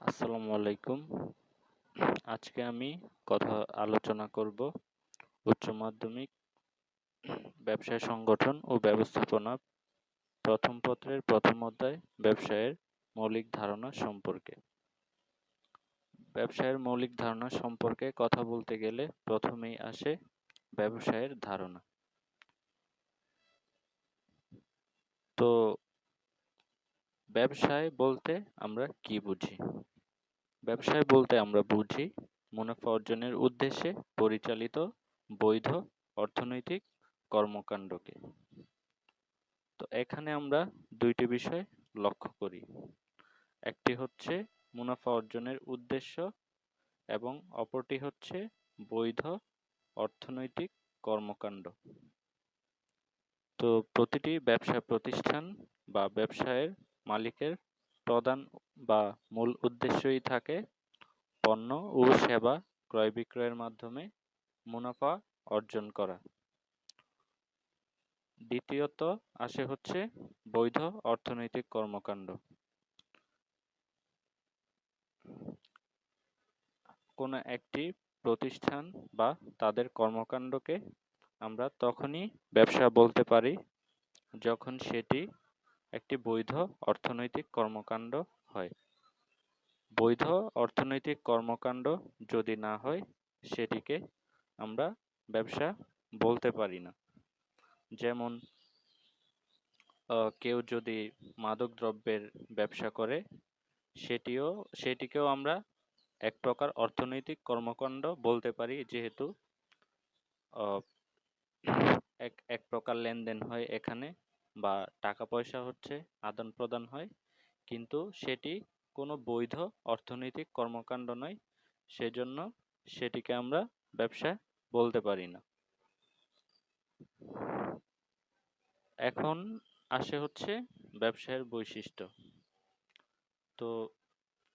আসসালামু আলাইকুম। আজকে আমি আলোচনা করব উচ্চ মাধ্যমিক ব্যবসায় সংগঠন ও ব্যবস্থাপনা প্রথম পত্রের প্রথম অধ্যায় ব্যবসায়ের মৌলিক ধারণা সম্পর্কে। ব্যবসায়ের মৌলিক ধারণা সম্পর্কে কথা বলতে গেলে প্রথমেই আসে ব্যবসায়ের ধারণা। তো ব্যবসায় বলতে আমরা কি বুঝি? ব্যবসায় বলতে আমরা বুঝি মুনাফা অর্জনের উদ্দেশ্যে পরিচালিত বৈধ অর্থনৈতিক কর্মকাণ্ডকে। তো এখানে আমরা দুইটি বিষয় লক্ষ্য করি। একটি হচ্ছে মুনাফা অর্জনের উদ্দেশ্য এবং অপরটি হচ্ছে বৈধ অর্থনৈতিক কর্মকাণ্ড। তো প্রতিটি ব্যবসা প্রতিষ্ঠান বা ব্যবসায়ের মালিকের প্রধান বা মূল উদ্দেশ্যই থাকে পণ্য ও সেবা ক্রয় বিক্রয়ের মাধ্যমে মুনাফা অর্জন করা। দ্বিতীয়ত আসে হচ্ছে বৈধ অর্থনৈতিক কর্মকাণ্ড। কোনো একটি প্রতিষ্ঠান বা তাদের কর্মকাণ্ডকে আমরা তখনই ব্যবসা বলতে পারি যখন সেটি একটি বৈধ অর্থনৈতিক কর্মকাণ্ড হয়। বৈধ অর্থনৈতিক কর্মকাণ্ড যদি না হয় সেটিকে আমরা ব্যবসা বলতে পারি না। যেমন কেউ যদি মাদক দ্রব্যের ব্যবসা করে সেটিকেও আমরা এক প্রকার অর্থনৈতিক কর্মকাণ্ড বলতে পারি, যেহেতু আহ, এক প্রকার লেনদেন হয় এখানে বা টাকা পয়সা হচ্ছে আদান প্রদান হয়, কিন্তু সেটি কোনো বৈধ অর্থনৈতিক কর্মকাণ্ড নয়, সেজন্য সেটিকে আমরা ব্যবসা বলতে পারি না। এখন আসে হচ্ছে ব্যবসায়ের বৈশিষ্ট্য। তো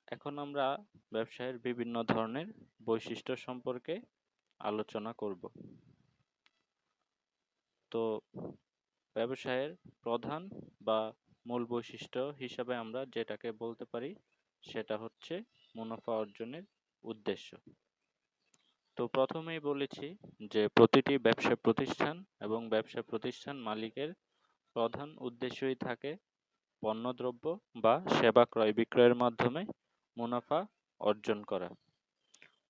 এখন আমরা ব্যবসায়ের বিভিন্ন ধরনের বৈশিষ্ট্য সম্পর্কে আলোচনা করব। তো ব্যবসায়ের প্রধান বা মূল বৈশিষ্ট্য হিসাবে আমরা যেটাকে বলতে পারি সেটা হচ্ছে মুনাফা অর্জনের উদ্দেশ্য। তো প্রথমেই বলেছি যে প্রতিটি ব্যবসা প্রতিষ্ঠান এবং ব্যবসা প্রতিষ্ঠান মালিকের প্রধান উদ্দেশ্যই থাকে পণ্যদ্রব্য বা সেবা ক্রয় বিক্রয়ের মাধ্যমে মুনাফা অর্জন করা।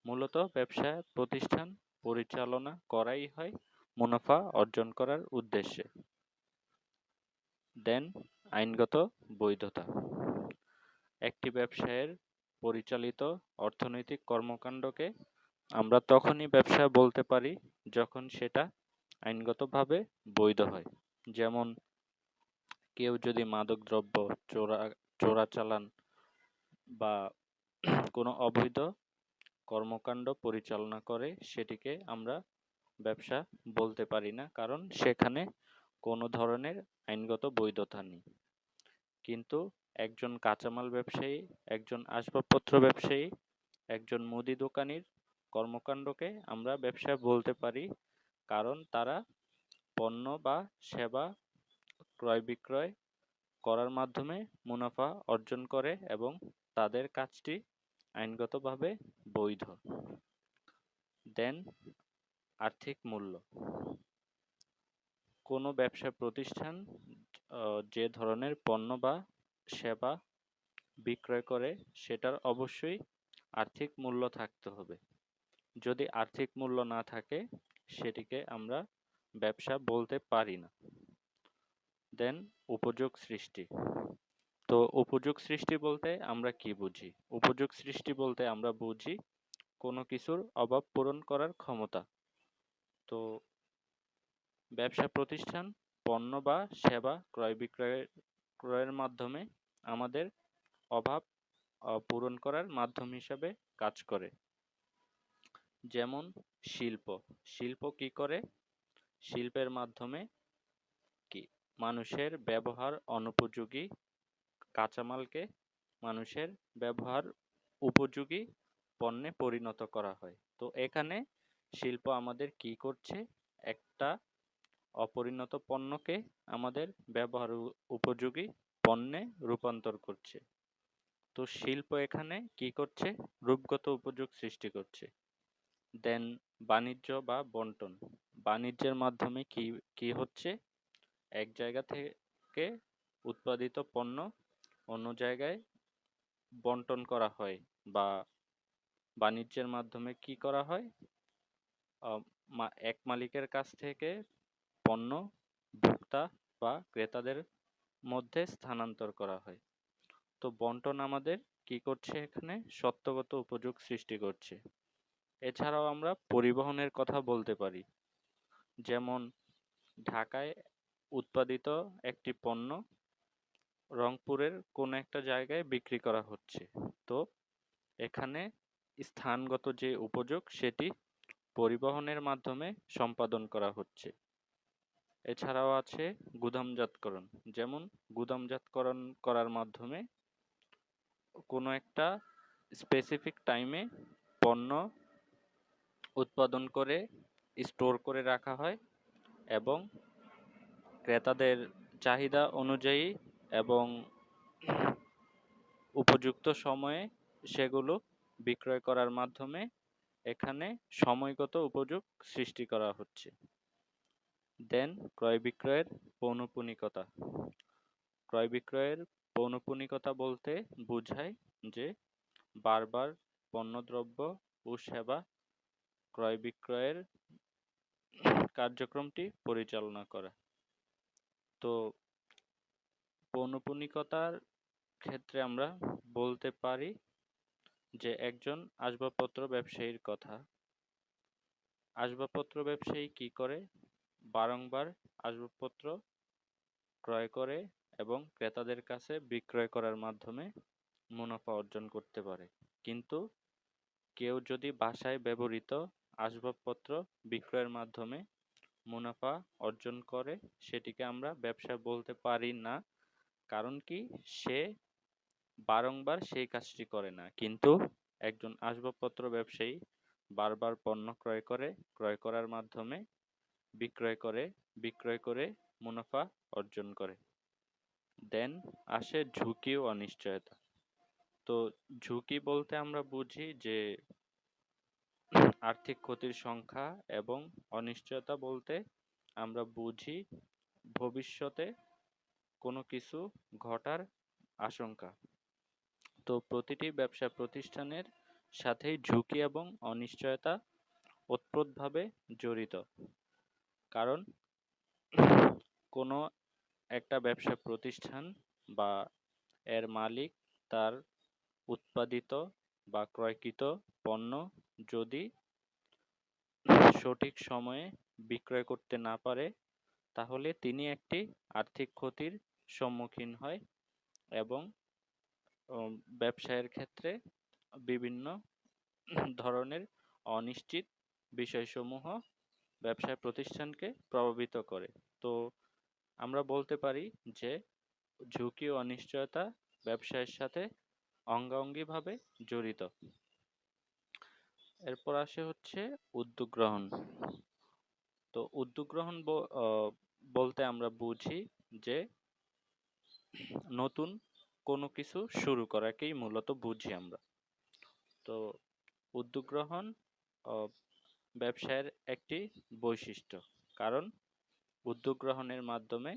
মূলত ব্যবসা প্রতিষ্ঠান পরিচালনা করাই হয় মুনাফা অর্জন করার উদ্দেশ্যে। দেন আইনগত বৈধতা। একটি ব্যবসায়ের পরিচালিত অর্থনৈতিক কর্মকাণ্ডকে আমরা তখনই ব্যবসা বলতে পারি যখন সেটা আইনগতভাবে বৈধ হয়। যেমন কেউ যদি মাদকদ্রব্য চোরাচালান বা কোনো অবৈধ কর্মকাণ্ড পরিচালনা করে সেটিকে আমরা ব্যবসা বলতে পারি না, কারণ সেখানে কোনো ধরনের আইনগত বৈধতা নেই। কিন্তু একজন কাঁচামাল ব্যবসায়ী, একজন আসবাবপত্র ব্যবসায়ী, একজন মুদি দোকানির কর্মকাণ্ডকে আমরা ব্যবসা বলতে পারি, কারণ তারা পণ্য বা সেবা ক্রয় বিক্রয় করার মাধ্যমে মুনাফা অর্জন করে এবং তাদের কাজটি আইনগতভাবে বৈধ। দেন আর্থিক মূল্য। কোনো ব্যবসা প্রতিষ্ঠান যে ধরনের পণ্য বা সেবা বিক্রয় করে সেটার অবশ্যই আর্থিক মূল্য থাকতে হবে। যদি আর্থিক মূল্য না থাকে সেটিকে আমরা ব্যবসা বলতে পারি না। দেন উপযোগ সৃষ্টি। তো উপযোগ সৃষ্টি বলতে আমরা কি বুঝি? উপযোগ সৃষ্টি বলতে আমরা বুঝি কোনো কিছুর অভাব পূরণ করার ক্ষমতা। তো ব্যবসা প্রতিষ্ঠান পণ্য বা সেবা ক্রয়ের মাধ্যমে আমাদের অভাব পূরণ করার মাধ্যম হিসাবে কাজ করে। যেমন শিল্প। শিল্প কি করে? শিল্পের মাধ্যমে কি মানুষের ব্যবহার অনুপযোগী কাঁচামালকে মানুষের ব্যবহার উপযোগী পণ্যে পরিণত করা হয়। তো এখানে শিল্প আমাদের কি করছে? একটা অপরিণত পণ্যকে আমাদের ব্যবহার উপযোগী পণ্যে রূপান্তর করছে। তো শিল্প এখানে কি করছে? রূপগত উপযোগ সৃষ্টি করছে। দেন বাণিজ্য বা বন্টন। বাণিজ্যের মাধ্যমে কি কি হচ্ছে? এক জায়গা থেকে উৎপাদিত পণ্য অন্য জায়গায় বন্টন করা হয়, বা বাণিজ্যের মাধ্যমে কি করা হয়? এক মালিকের কাছ থেকে পণ্য ভোক্তা বা ক্রেতাদের মধ্যে স্থানান্তর করা হয়। তো বন্টন আমাদের কি করছে? এখানে সত্যগত উপযোগ সৃষ্টি করছে। এছাড়াও আমরা পরিবহনের কথা বলতে পারি। যেমন ঢাকায় উৎপাদিত একটি পণ্য রংপুরের কোনো একটা জায়গায় বিক্রি করা হচ্ছে। তো এখানে স্থানগত যে উপযোগ সেটি পরিবহনের মাধ্যমে সম্পাদন করা হচ্ছে। এছাড়াও আছে গুদামজাতকরণ। যেমন গুদামজাতকরণ করার মাধ্যমে কোনো একটা স্পেসিফিক টাইমে পণ্য উৎপাদন করে স্টোর করে রাখা হয় এবং ক্রেতাদের চাহিদা অনুযায়ী এবং উপযুক্ত সময়ে সেগুলো বিক্রয় করার মাধ্যমে এখানে সময়গত উপযোগ সৃষ্টি করা হচ্ছে। দেন ক্রয় বিক্রয়ের পৌনঃপুনিকতা। ক্রয় বিক্রয়ের পৌনঃপুনিকতা বলতে বোঝায় যে বারবার পণ্যদ্রব্য ও সেবা ক্রয় বিক্রয়ের কার্যক্রমটি পরিচালনা করা। তো পৌনঃপুনিকতার ক্ষেত্রে আমরা বলতে পারি যে একজন আসবাবপত্র ব্যবসায়ীর কথা। আসবাবপত্র ব্যবসায়ী কি করে? বারংবার আসবাবপত্র ক্রয় করে এবং ক্রেতাদের কাছে বিক্রয় করার মাধ্যমে মুনাফা অর্জন করতে পারে। কিন্তু কেউ যদি বাসায় ব্যবহৃত আসবাবপত্র বিক্রয়ের মাধ্যমে মুনাফা অর্জন করে, সেটিকে আমরা ব্যবসা বলতে পারি না। কারণ কি? সে বারংবার সেই কাজটি করে না। কিন্তু একজন আসবাবপত্র ব্যবসায়ী বারবার পণ্য ক্রয় করার মাধ্যমে বিক্রয় করে মুনাফা অর্জন করে। দেন আসে ঝুঁকি ও অনিশ্চয়তা। তো ঝুঁকি বলতে আমরা বুঝি যে আর্থিক ক্ষতির সংখ্যা, এবং অনিশ্চয়তা বলতে আমরা বুঝি ভবিষ্যতে কোনো কিছু ঘটার আশঙ্কা। তো প্রতিটি ব্যবসা প্রতিষ্ঠানের সাথেই ঝুঁকি এবং অনিশ্চয়তা ওতপ্রোতভাবে জড়িত। কারণ কোনো একটা ব্যবসা প্রতিষ্ঠান বা এর মালিক তার উৎপাদিত বা ক্রয়কৃত পণ্য যদি সঠিক সময়ে বিক্রয় করতে না পারে, তাহলে তিনি একটি আর্থিক ক্ষতির সম্মুখীন হয় এবং ব্যবসায়ের ক্ষেত্রে বিভিন্ন ধরনের অনিশ্চিত বিষয়সমূহ ব্যবসায় প্রতিষ্ঠানকে প্রভাবিত করে। তো আমরা বলতে পারি যে ঝুঁকি ও অনিশ্চয়তা ব্যবসায়ের সাথে অঙ্গাঙ্গিভাবে জড়িত। এরপর আসে হচ্ছে উদ্যোগ গ্রহণ। তো উদ্যোগ গ্রহণ বলতে আমরা বুঝি যে নতুন কোনো কিছু শুরু করাকেই মূলত বুঝি আমরা। তো উদ্যোগ গ্রহণ ব্যবসায়ের একটি বৈশিষ্ট্য। কারণ উদ্যোগ গ্রহণের মাধ্যমে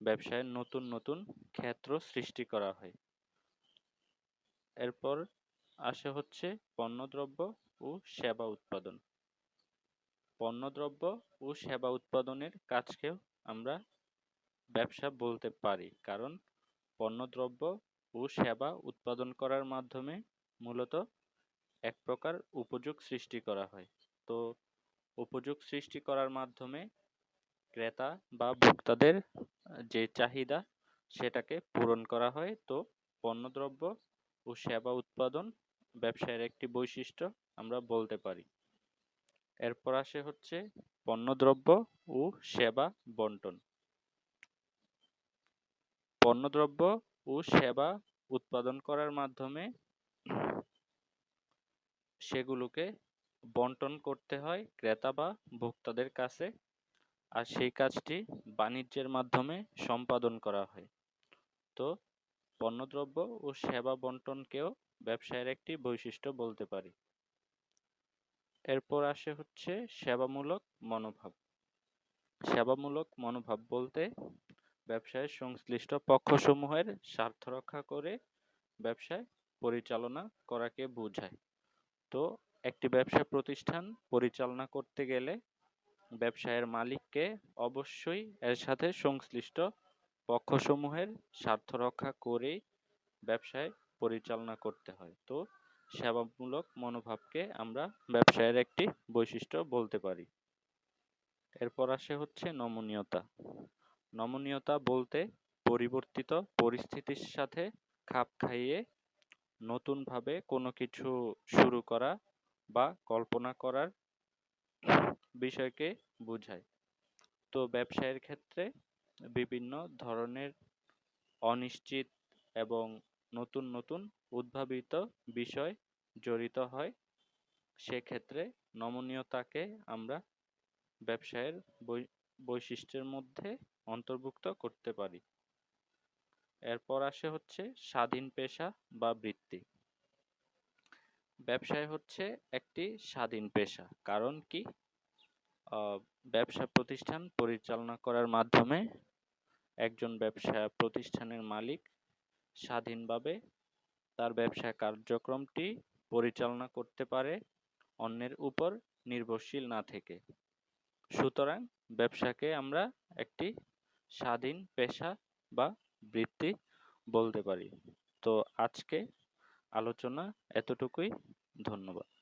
ব্যবসায়ের নতুন নতুন ক্ষেত্র সৃষ্টি করা হয়। এরপর আসে হচ্ছে পণ্যদ্রব্য ও সেবা উৎপাদন। পণ্যদ্রব্য ও সেবা উৎপাদনের কাজকেও আমরা ব্যবসা বলতে পারি। কারণ পণ্যদ্রব্য ও সেবা উৎপাদন করার মাধ্যমে মূলত এক প্রকার উপযোগ সৃষ্টি করা হয়। তো উপযোগ সৃষ্টি করার মাধ্যমে ক্রেতা বা ভোক্তাদের যে চাহিদা সেটাকে পূরণ করা হয়। তো পণ্যদ্রব্য ও সেবা উৎপাদন ব্যবসায়ের একটি বৈশিষ্ট্য আমরা বলতে পারি। এরপর আসে হচ্ছে পণ্যদ্রব্য ও সেবা বন্টন। পণ্যদ্রব্য ও সেবা উৎপাদন করার মাধ্যমে সেগুলোকে বন্টন করতে হয় ক্রেতা বা ভোক্তাদের কাছে, আর সেই কাজটি বাণিজ্যের মাধ্যমে সম্পাদন করা হয়। তো পণ্যদ্রব্য ও সেবা বন্টনকেও ব্যবসায়ের একটি বৈশিষ্ট্য বলতে পারি। এরপর আসে হচ্ছে সেবামূলক মনোভাব। সেবামূলক মনোভাব বলতে ব্যবসায় সংশ্লিষ্ট পক্ষসমূহের স্বার্থ রক্ষা করে ব্যবসায় পরিচালনা করাকে বোঝায়। তো একটি ব্যবসা প্রতিষ্ঠান পরিচালনা করতে গেলে ব্যবসায়ের মালিককে অবশ্যই এর সাথে সংশ্লিষ্ট পক্ষসমূহের স্বার্থ রক্ষা করেই ব্যবসায় পরিচালনা করতে হয়। তো সেবামূলক মনোভাবকে আমরা ব্যবসায়ের একটি বৈশিষ্ট্য বলতে পারি। এরপর আসে হচ্ছে নমনীয়তা। নমনীয়তা বলতে পরিবর্তিত পরিস্থিতির সাথে খাপ খাইয়ে নতুনভাবে কোনো কিছু শুরু করা বা কল্পনা করার বিষয়কে বোঝায়। তো ব্যবসায়ের ক্ষেত্রে বিভিন্ন ধরনের অনিশ্চিত এবং নতুন নতুন উদ্ভাবিত বিষয় জড়িত হয়। সেক্ষেত্রে নমনীয়তাকে আমরা ব্যবসায়ের বৈশিষ্ট্যের মধ্যে অন্তর্ভুক্ত করতে পারি। এরপর আসে হচ্ছে স্বাধীন পেশা বা বৃত্তি। ব্যবসায় হচ্ছে একটি স্বাধীন পেশা। কারণ কি? ব্যবসা প্রতিষ্ঠান পরিচালনা করার মাধ্যমে একজন ব্যবসা প্রতিষ্ঠানের মালিক স্বাধীনভাবে তার ব্যবসা কার্যক্রমটি পরিচালনা করতে পারে অন্যের উপর নির্ভরশীল না থেকে। সুতরাং ব্যবসাকে আমরা একটি স্বাধীন পেশা বা বৃত্তি বলতে পারি। তো আজকে আলোচনা এতটুকুই। ধন্যবাদ।